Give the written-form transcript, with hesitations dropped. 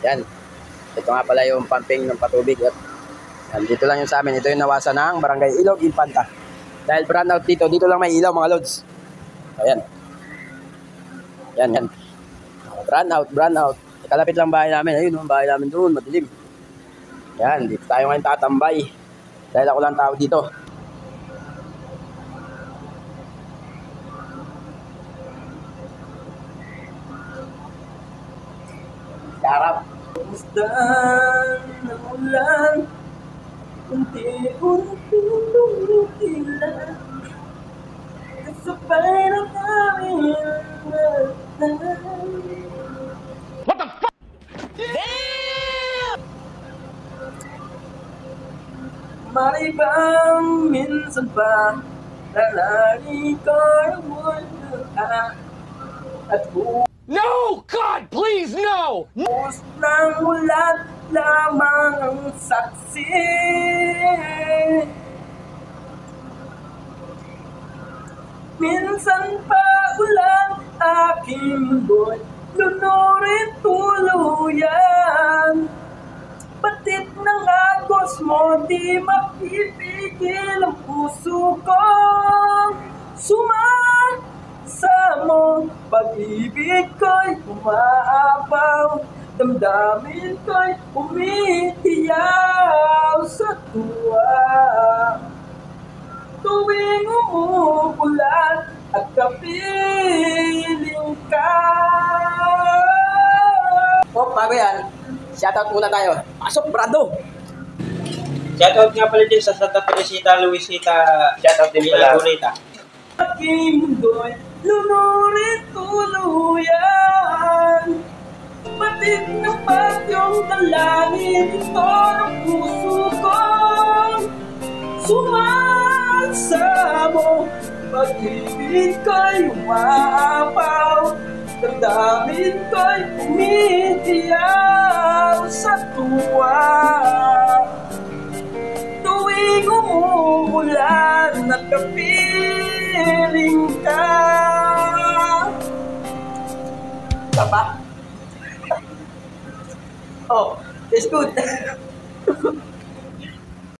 Yan. Ito nga pala yung pumping ng patubig. At dito lang yung sa amin. Ito yung nawasan ng Barangay Ilog, Infanta. Dahil brownout dito lang may ilaw mga lods. Ayan. Yan. Brownout. Kalapit lang bahay namin. Ayun, ang bahay namin doon, madilim. Yan, dito tayo ngayon tatambay. Dahil ako lang tao dito. Sarap. Musdan ng ulan, unti-unti lumutila, kasabay na namin. What the fuck? Damn! Maribang minsan pa, lalaki ko ang mula at No! God, please, no! buhos ng ulan lamang ang saksi. Minsan pa ulan aking mundo'y lunurin tuluyan. Batit ng agos mo di mapipigil ang puso kong sumasamo. Pag-ibig ko'y umaapaw, damdamin ko'y umitiyaw sa tuwa. Tuwing umuulan at kapiling ka. Oh, bago yan. Shoutout muna tayo. Pasok, Brado! Shoutout nga pala din sa Santa Teresita, Luisita. Shoutout din pala. Aking mundo'y lunurin tuluyan. Batid ng bagyong dalangin, ito ng puso kong sumasamo. Pag-ibig ko'y umaapaw, damdamin ko'y umitiyaw sa tuwa. Tuwing umuulan at kapiling ka. Papa? Oh, it's good.